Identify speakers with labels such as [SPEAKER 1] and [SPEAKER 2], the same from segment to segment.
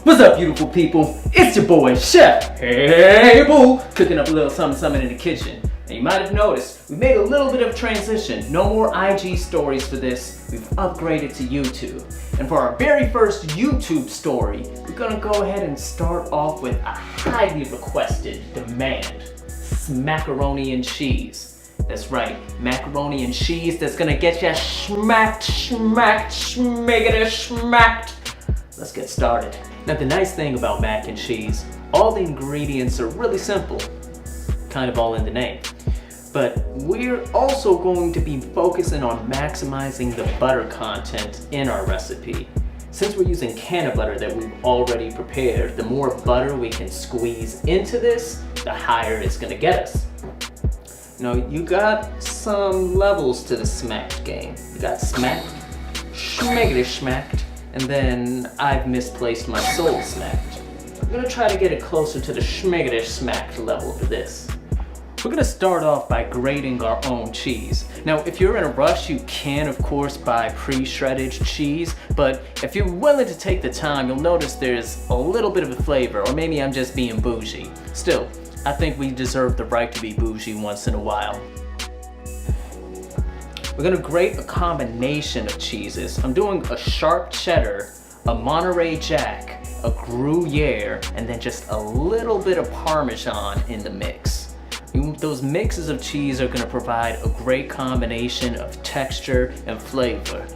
[SPEAKER 1] What's up, beautiful people? It's your boy, Chef Abel, cooking up a little something in the kitchen. And you might have noticed, we made a little bit of transition. No more IG stories for this. We've upgraded to YouTube. And for our very first YouTube story, we're gonna go ahead and start off with a highly requested demand. Smackaroni and cheese. That's right, macaroni and cheese that's gonna get ya smacked. Let's get started. Now the nice thing about mac and cheese, all the ingredients are really simple, kind of all in the name. But we're also going to be focusing on maximizing the butter content in our recipe. Since we're using cannabutter that we've already prepared, the more butter we can squeeze into this, the higher it's gonna get us. Now you got some levels to the smacked game. You got smacked, schmacked, and then I've misplaced my soul smacked. I'm gonna try to get it closer to the smacked level for this. We're gonna start off by grating our own cheese. Now, if you're in a rush, you can, of course, buy pre-shredded cheese, but if you're willing to take the time, you'll notice there's a little bit of a flavor, or maybe I'm just being bougie. Still, I think we deserve the right to be bougie once in a while. We're gonna grate a combination of cheeses. I'm doing a sharp cheddar, a Monterey Jack, a Gruyere, and then just a little bit of Parmesan in the mix. Those mixes of cheese are gonna provide a great combination of texture and flavor.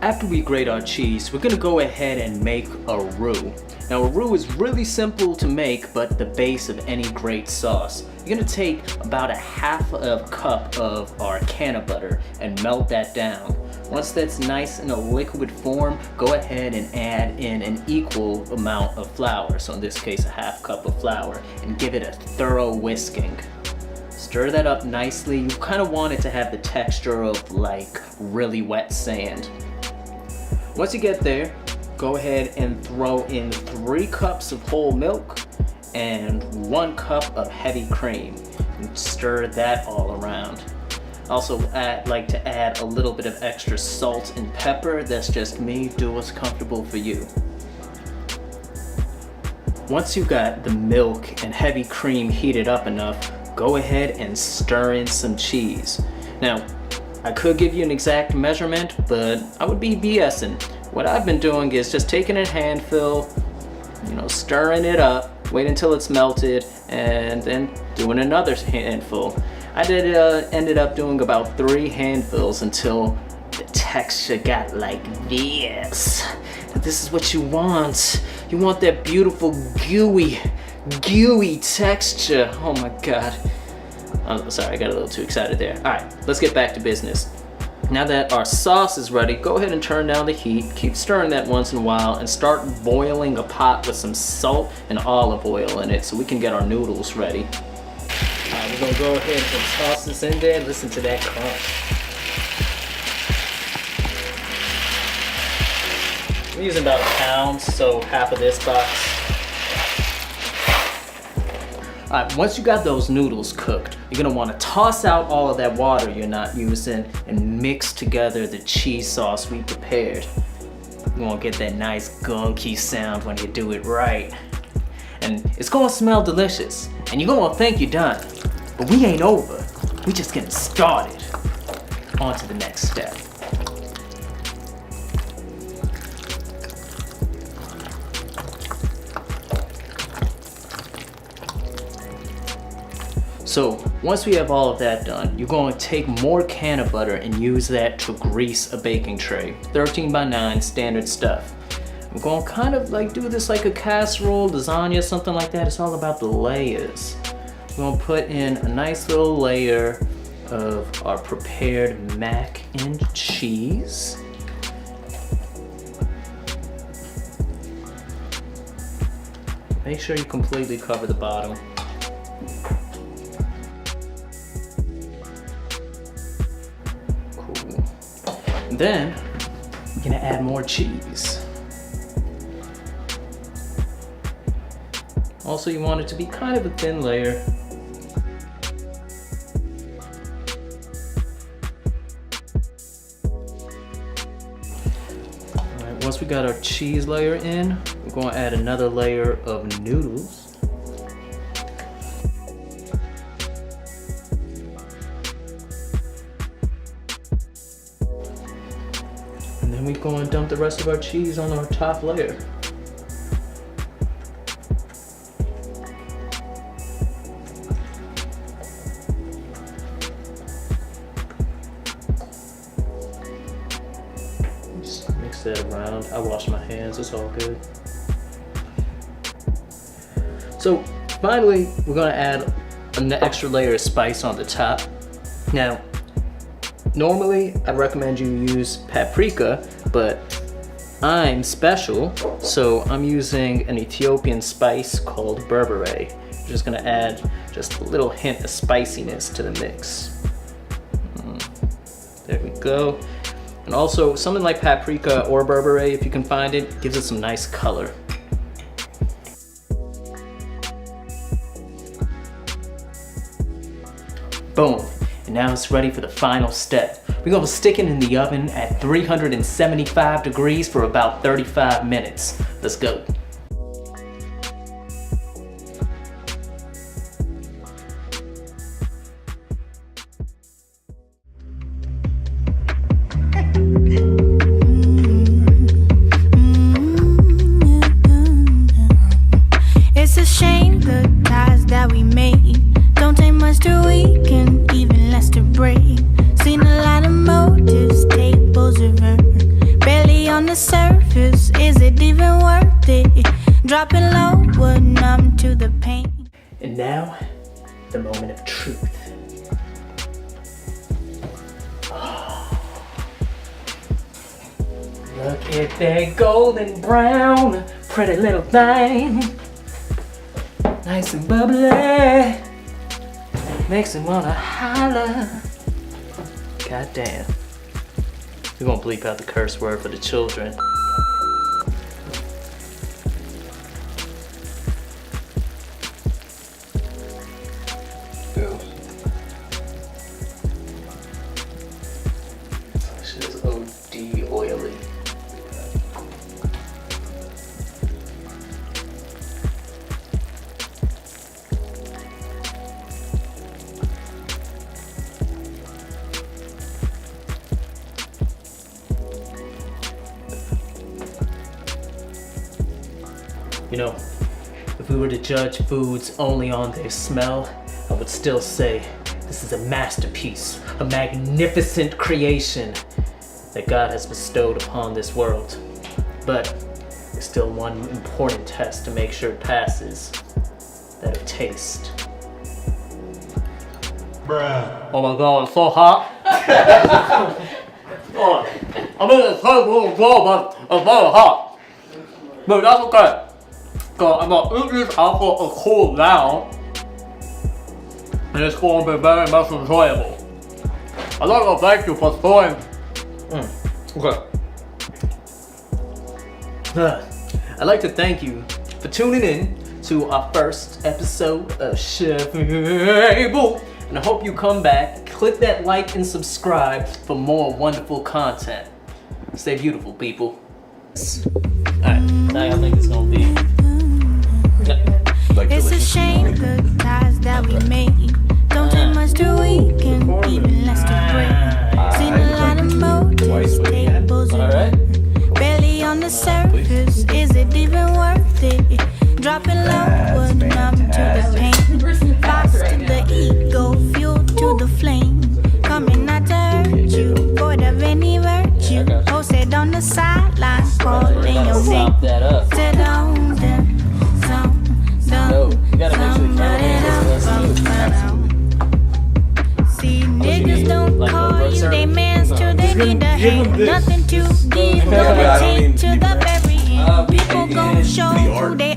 [SPEAKER 1] After we grate our cheese, we're gonna go ahead and make a roux. Now a roux is really simple to make, but the base of any great sauce. You're gonna take about a half a cup of our cannabutter and melt that down. Once that's nice in a liquid form, go ahead and add in an equal amount of flour. So in this case, a half cup of flour, and give it a thorough whisking. Stir that up nicely. You kind of want it to have the texture of like really wet sand. Once you get there, go ahead and throw in 3 cups of whole milk and 1 cup of heavy cream. And stir that all around. Also like to add a little bit of extra salt and pepper. That's just me. Do what's comfortable for you. Once you've got the milk and heavy cream heated up enough, go ahead and stir in some cheese. Now, I could give you an exact measurement, but I would be BSing. What I've been doing is just taking a handful, stirring it up, wait until it's melted, and then doing another handful. I ended up doing about 3 handfuls until the texture got like this. This is what you want. You want that beautiful gooey texture. Oh my God. I'm sorry, I got a little too excited there. All right, let's get back to business. Now that our sauce is ready, go ahead and turn down the heat, keep stirring that once in a while, and start boiling a pot with some salt and olive oil in it so we can get our noodles ready. We're gonna go ahead and toss this in there. Listen to that crunch. I'm using about 1 pound, so half of this box. Alright, once you got those noodles cooked, you're gonna want to toss out all of that water you're not using and mix together the cheese sauce we prepared. You're gonna get that nice gunky sound when you do it right. And it's gonna smell delicious, and you're gonna think you're done. But we ain't over. We just getting started. On to the next step. So once we have all of that done, you're going to take more cannabutter and use that to grease a baking tray. 13x9 standard stuff. We're going to kind of like do this like a casserole, lasagna, something like that. It's all about the layers. We're going to put in a nice little layer of our prepared mac and cheese. Make sure you completely cover the bottom. Cool. And then we're gonna add more cheese. Also, you want it to be kind of a thin layer. once we got our cheese layer in, we're going to add another layer of noodles. And then we're going to dump the rest of our cheese on our top layer. Just mix that around. I washed my hands, it's all good. So finally, we're going to add an extra layer of spice on the top. Now, normally, I recommend you use paprika, but I'm special, so I'm using an Ethiopian spice called berbere. I'm just gonna add just a little hint of spiciness to the mix. There we go. And also, something like paprika or berbere, if you can find it, gives it some nice color. Boom. And now it's ready for the final step. We're gonna stick it in the oven at 375 degrees for about 35 minutes. Let's go.
[SPEAKER 2] It's a shame the ties that we made don't take much to weaken, even less to break. Seen a lot of motives, tables reversed. Barely on the surface, is it even worth it? Dropping low would numb to the pain.
[SPEAKER 1] And now, the moment of truth. Look at that golden brown, pretty little thing. Nice and bubbly. Makes me wanna holler. God damn. We're gonna bleep out the curse word for the children. Ew. This shit is OD oily. You know, if we were to judge foods only on their smell, I would still say this is a masterpiece, a magnificent creation that God has bestowed upon this world. But there's still one important test to make sure it passes, that of taste.
[SPEAKER 3] Bruh.
[SPEAKER 1] Oh my God, it's so hot. Oh, I mean, it's so good, but it's very hot. But that's okay. So I'm gonna eat this after it cools down, and it's going to be very much enjoyable. I'd like to thank you for storing. Okay. I'd like to thank you for tuning in to our first episode of Chef Abel, and I hope you come back, click that like and subscribe for more wonderful content. Stay beautiful, people. Alright, now I think it's gonna be.
[SPEAKER 2] It's a shame the ties that we made don't take much to weaken, even less to break. Seen a lot of motives, tables reversed. Barely on the surface, is it even worth it? Dropping low would numb to the pain. Lost to the ego, fuel to the flame. Coming not to hurt you, void of any virtue. Posted on the sidelines, calling your name. Sit down, then.
[SPEAKER 1] No, you gotta make sure the camera
[SPEAKER 2] See, niggas don't
[SPEAKER 1] like
[SPEAKER 2] call you they mans till they need a hand. Nothing to give, no take to the very end. People gon' show who they